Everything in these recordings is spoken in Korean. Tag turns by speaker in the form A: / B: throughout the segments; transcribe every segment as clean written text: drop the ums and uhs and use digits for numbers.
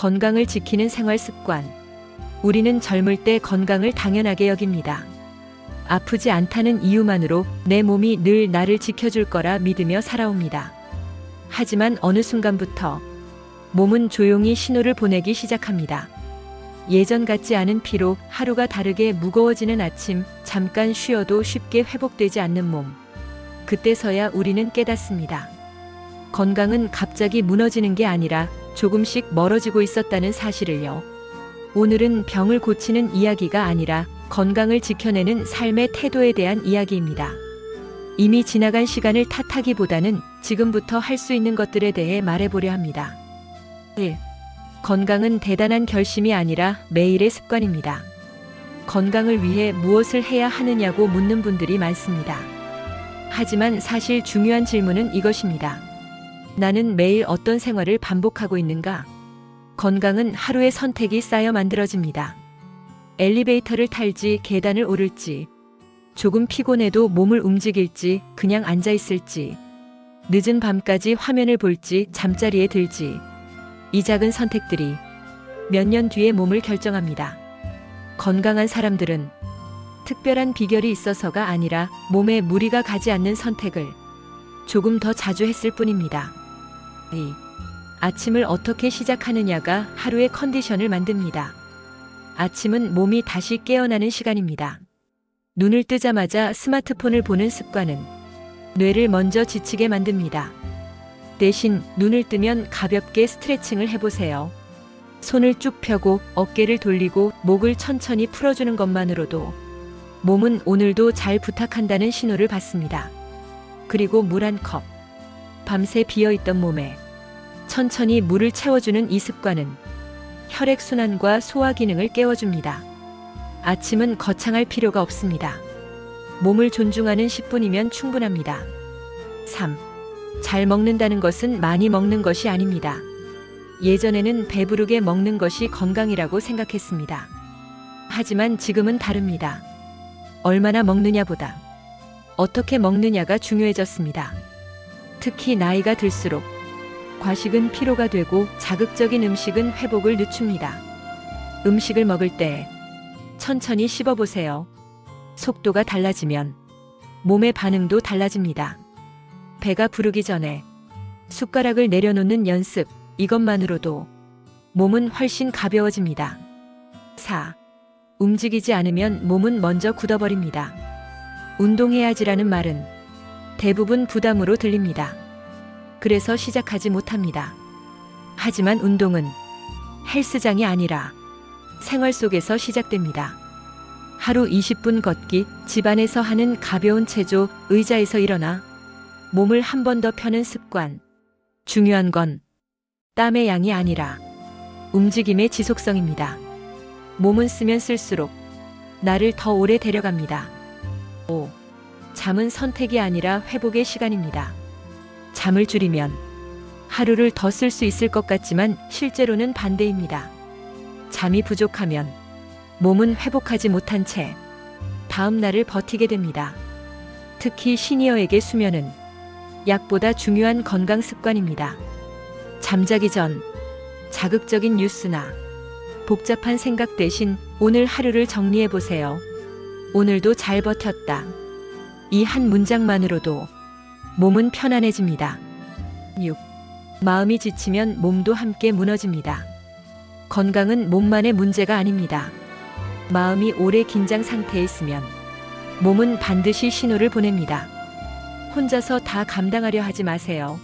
A: 건강을 지키는 생활 습관. 우리는 젊을 때 건강을 당연하게 여깁니다. 아프지 않다는 이유만으로 내 몸이 늘 나를 지켜줄 거라 믿으며 살아옵니다. 하지만 어느 순간부터 몸은 조용히 신호를 보내기 시작합니다. 예전 같지 않은 피로, 하루가 다르게 무거워지는 아침, 잠깐 쉬어도 쉽게 회복되지 않는 몸. 그때서야 우리는 깨닫습니다. 건강은 갑자기 무너지는 게 아니라 조금씩 멀어지고 있었다는 사실을요. 오늘은 병을 고치는 이야기가 아니라 건강을 지켜내는 삶의 태도에 대한 이야기입니다. 이미 지나간 시간을 탓하기보다는 지금부터 할 수 있는 것들에 대해 말해보려 합니다. 1. 건강은 대단한 결심이 아니라 매일의 습관입니다. 건강을 위해 무엇을 해야 하느냐고 묻는 분들이 많습니다. 하지만 사실 중요한 질문은 이것입니다. 나는 매일 어떤 생활을 반복하고 있는가? 건강은 하루의 선택이 쌓여 만들어집니다. 엘리베이터를 탈지, 계단을 오를지, 조금 피곤해도 몸을 움직일지, 그냥 앉아 있을지, 늦은 밤까지 화면을 볼지, 잠자리에 들지. 이 작은 선택들이 몇 년 뒤의 몸을 결정합니다. 건강한 사람들은 특별한 비결이 있어서가 아니라 몸에 무리가 가지 않는 선택을 조금 더 자주 했을 뿐입니다. 2. 아침을 어떻게 시작하느냐가 하루의 컨디션을 만듭니다. 아침은 몸이 다시 깨어나는 시간입니다. 눈을 뜨자마자 스마트폰을 보는 습관은 뇌를 먼저 지치게 만듭니다. 대신 눈을 뜨면 가볍게 스트레칭을 해보세요. 손을 쭉 펴고 어깨를 돌리고 목을 천천히 풀어주는 것만으로도 몸은 오늘도 잘 부탁한다는 신호를 받습니다. 그리고 물 한 컵. 밤새 비어있던 몸에 천천히 물을 채워주는 이 습관은 혈액순환과 소화 기능을 깨워줍니다. 아침은 거창할 필요가 없습니다. 몸을 존중하는 10분이면 충분합니다. 3. 잘 먹는다는 것은 많이 먹는 것이 아닙니다. 예전에는 배부르게 먹는 것이 건강이라고 생각했습니다. 하지만 지금은 다릅니다. 얼마나 먹느냐보다 어떻게 먹느냐가 중요해졌습니다. 특히 나이가 들수록 과식은 피로가 되고 자극적인 음식은 회복을 늦춥니다. 음식을 먹을 때 천천히 씹어보세요. 속도가 달라지면 몸의 반응도 달라집니다. 배가 부르기 전에 숟가락을 내려놓는 연습, 이것만으로도 몸은 훨씬 가벼워집니다. 4. 움직이지 않으면 몸은 먼저 굳어버립니다. 운동해야지라는 말은 대부분 부담으로 들립니다. 그래서 시작하지 못합니다. 하지만 운동은 헬스장이 아니라 생활 속에서 시작됩니다. 하루 20분 걷기, 집안에서 하는 가벼운 체조, 의자에서 일어나 몸을 한 번 더 펴는 습관. 중요한 건 땀의 양이 아니라 움직임의 지속성입니다. 몸은 쓰면 쓸수록 나를 더 오래 데려갑니다. 5. 잠은 선택이 아니라 회복의 시간입니다. 잠을 줄이면 하루를 더 쓸 수 있을 것 같지만 실제로는 반대입니다. 잠이 부족하면 몸은 회복하지 못한 채 다음 날을 버티게 됩니다. 특히 시니어에게 수면은 약보다 중요한 건강 습관입니다. 잠자기 전 자극적인 뉴스나 복잡한 생각 대신 오늘 하루를 정리해 보세요. 오늘도 잘 버텼다. 이 한 문장만으로도 몸은 편안해집니다. 6. 마음이 지치면 몸도 함께 무너집니다. 건강은 몸만의 문제가 아닙니다. 마음이 오래 긴장 상태에 있으면 몸은 반드시 신호를 보냅니다. 혼자서 다 감당하려 하지 마세요.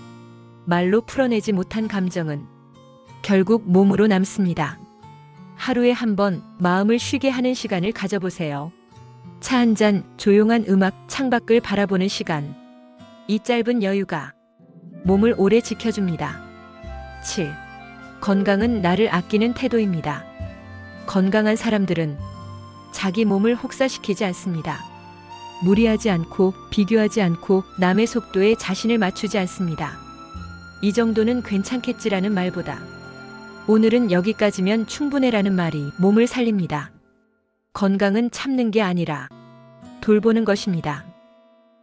A: 말로 풀어내지 못한 감정은 결국 몸으로 남습니다. 하루에 한 번 마음을 쉬게 하는 시간을 가져보세요. 차 한 잔, 조용한 음악, 창밖을 바라보는 시간. 이 짧은 여유가 몸을 오래 지켜줍니다. 7. 건강은 나를 아끼는 태도입니다. 건강한 사람들은 자기 몸을 혹사시키지 않습니다. 무리하지 않고 비교하지 않고 남의 속도에 자신을 맞추지 않습니다. 이 정도는 괜찮겠지라는 말보다 오늘은 여기까지면 충분해라는 말이 몸을 살립니다. 건강은 참는 게 아니라 돌보는 것입니다.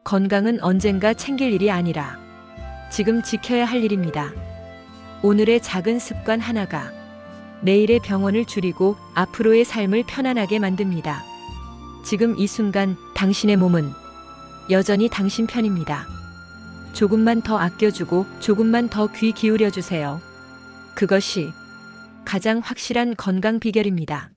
A: 건강은 언젠가 챙길 일이 아니라 지금 지켜야 할 일입니다. 오늘의 작은 습관 하나가 내일의 병원을 줄이고 앞으로의 삶을 편안하게 만듭니다. 지금 이 순간 당신의 몸은 여전히 당신 편입니다. 조금만 더 아껴주고 조금만 더 귀 기울여 주세요. 그것이 가장 확실한 건강 비결입니다.